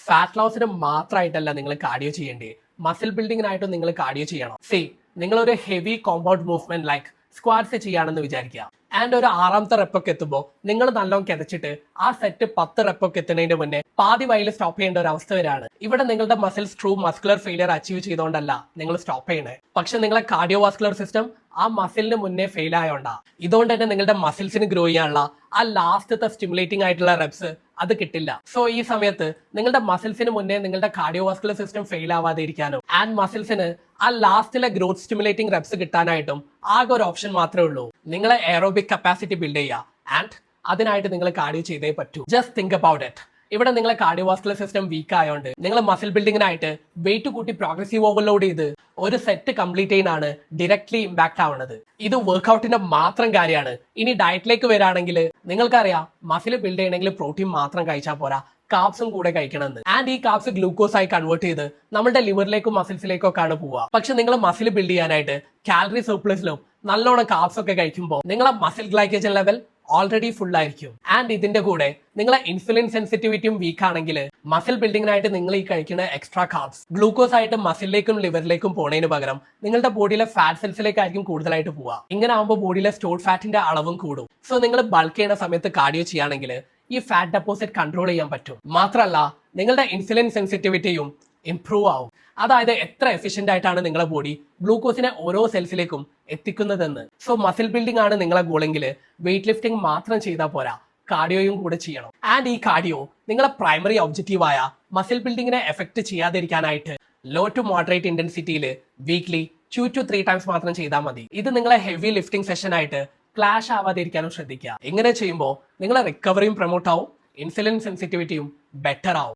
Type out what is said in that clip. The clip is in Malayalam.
ഫാറ്റ് ലോസിന് മാത്രമായിട്ടല്ല നിങ്ങൾ കാർഡിയോ ചെയ്യേണ്ടത്, മസിൽ ബിൽഡിങ്ങിനായിട്ടും നിങ്ങൾ കാർഡിയോ ചെയ്യണം. നിങ്ങളൊരു heavy compound movement like squats ചെയ്യാണെന്ന് വിചാരിക്കുക. ആൻഡ് ഒരു 6ാമത്തെ റെപ്പൊക്കെ എത്തുമ്പോൾ നിങ്ങൾ നല്ലോണം കിതച്ചിട്ട് ആ സെറ്റ് 10 റെപ്പൊക്കെ എത്തുന്നതിന് മുന്നേ പാതി വയലിൽ സ്റ്റോപ്പ് ചെയ്യേണ്ട ഒരു അവസ്ഥ വരാണ്. ഇവിടെ നിങ്ങളുടെ muscles true muscular failure achieve ചെയ്തുകൊണ്ടല്ല നിങ്ങൾ സ്റ്റോപ്പ് ചെയ്യണേ, പക്ഷെ നിങ്ങളെ കാർഡിയോവാസ്കുലർ സിസ്റ്റം ആ മസിലിന് മുന്നേ ഫെയിൽ ആയോണ്ടാ. ഇതുകൊണ്ട് തന്നെ നിങ്ങളുടെ മസിൽസിന് ഗ്രോ ചെയ്യാനുള്ള ആ ലാസ്റ്റത്തെ സ്റ്റിമുലേറ്റിംഗ് ആയിട്ടുള്ള റെപ്സ് അത് കിട്ടില്ല. സോ ഈ സമയത്ത് നിങ്ങളുടെ മസിൽസിന് മുന്നേ നിങ്ങളുടെ കാർഡിയോവാസ്കുലർ സിസ്റ്റം ഫെയിൽ ആവാതെ ഇരിക്കാനും ആൻഡ് മസിൽസിന് ആ ലാസ്റ്റിലെ ഗ്രോത്ത് സ്റ്റിമുലേറ്റിംഗ് റെപ്സ് കിട്ടാനായിട്ടും ആകെ ഒരു ഓപ്ഷൻ മാത്രമേ ഉള്ളൂ, നിങ്ങളെ എയറോബിക് കപ്പാസിറ്റി ബിൽഡ് ചെയ്യുക. ആൻഡ് അതിനായിട്ട് നിങ്ങൾ കാർഡിയോ ചെയ്തേ പറ്റൂ. Just think about it. ഇവിടെ നിങ്ങളെ കാർഡിയോവാസ്കുലർ സിസ്റ്റം വീക്ക് ആയതുകൊണ്ട് നിങ്ങൾ മസിൽ ബിൽഡിങ്ങിനായിട്ട് വെയിറ്റ് കൂട്ടി പ്രോഗ്രസീവ് ഓവർലോഡ് ചെയ്ത് ഒരു സെറ്റ് കംപ്ലീറ്റ് ചെയ്യാനാണ് ഡയറക്ട്ലി ഇമ്പാക്ട് ആവുന്നത്. ഇത് വർക്ക്ഔട്ടിന്റെ മാത്രം കാര്യമാണ്. ഇനി ഡയറ്റിലേക്ക് വരാണെങ്കിൽ നിങ്ങൾക്കറിയാം മസിൽ ബിൽഡ് ചെയ്യണമെങ്കിൽ പ്രോട്ടീൻ മാത്രം കഴിച്ചാൽ പോരാ, കാർബ്സും കൂടെ കഴിക്കണമെന്ന്. ആൻഡ് ഈ കാർബ്സ് ഗ്ലൂക്കോസ് ആയി കൺവേർട്ട് ചെയ്ത് നമ്മുടെ ലിവറിലേക്കും മസിൽസിലേക്കും ഒക്കെയാണ് പോവുക. പക്ഷെ നിങ്ങൾ മസിൽ ബിൽഡ് ചെയ്യാനായിട്ട് കാലറി സർപ്ലസിലും നല്ലോണം കാർബ്സ് ഒക്കെ കഴിക്കുമ്പോൾ നിങ്ങളെ muscle glycogen level already full ആയിരിക്കും. ആൻഡ് ഇതിന്റെ കൂടെ നിങ്ങളെ ഇൻസുലിൻ സെൻസിറ്റിവിറ്റിയും വീക്ക് ആണെങ്കിൽ മസിൽ ബിൽഡിങ്ങിനായിട്ട് നിങ്ങൾ ഈ കഴിക്കുന്ന എക്സ്ട്രാ കാർബ്സ് ഗ്ലൂക്കോസ് ആയിട്ട് മസിലിലേക്കും ലിവറിലേക്കും പോണതിന് പകരം നിങ്ങളുടെ ബോഡിയിലെ ഫാറ്റ് സെൽസിലേക്കായിരിക്കും കൂടുതലായിട്ട് പോവുക. ഇങ്ങനെ ആകുമ്പോൾ ബോഡിയിലെ സ്റ്റോർഡ് ഫാറ്റിന്റെ അളവും കൂടും. സോ നിങ്ങൾ ബൾക്ക് ചെയ്യുന്ന സമയത്ത് കാർഡിയോ ചെയ്യുകയാണെങ്കിൽ ഈ ഫാറ്റ് ഡെപ്പോസിറ്റ് കൺട്രോൾ ചെയ്യാൻ പറ്റും. മാത്രമല്ല നിങ്ങളുടെ ഇൻസുലിൻ സെൻസിറ്റിവിറ്റിയും ഇംപ്രൂവ് ആവും. അതായത് എത്ര എഫിഷ്യന്റ് ആയിട്ടാണ് നിങ്ങളുടെ ബോഡി ഗ്ലൂക്കോസിനെ ഓരോ സെൽസിലേക്കും എത്തിക്കുന്നതെന്ന്. സോ മസിൽ ബിൽഡിംഗ് ആണ് നിങ്ങളെ ഗോളെങ്കിൽ വെയിറ്റ് ലിഫ്റ്റിംഗ് മാത്രം ചെയ്താൽ പോരാ, കാർഡിയോയും കൂടെ ചെയ്യണം. ആൻഡ് ഈ കാർഡിയോ നിങ്ങളെ പ്രൈമറി ഒബ്ജക്റ്റീവായ മസിൽ ബിൽഡിങ്ങിനെ എഫക്ട് ചെയ്യാതിരിക്കാനായിട്ട് ലോ ടു മോഡറേറ്റ് ഇന്റൻസിറ്റിയിൽ വീക്ക്ലി 2 to 3 ടൈംസ് മാത്രം ചെയ്താൽ മതി. ഇത് നിങ്ങളെ ഹെവി ലിഫ്റ്റിംഗ് സെഷൻ ആയിട്ട് ക്ലാഷ് ആവാതിരിക്കാനും ശ്രദ്ധിക്കുക. ഇങ്ങനെ ചെയ്യുമ്പോൾ നിങ്ങളെ റിക്കവറിയും പ്രൊമോട്ട് ആവും, ഇൻസുലിൻ സെൻസിറ്റിവിറ്റിയും ബെറ്റർ ആവും.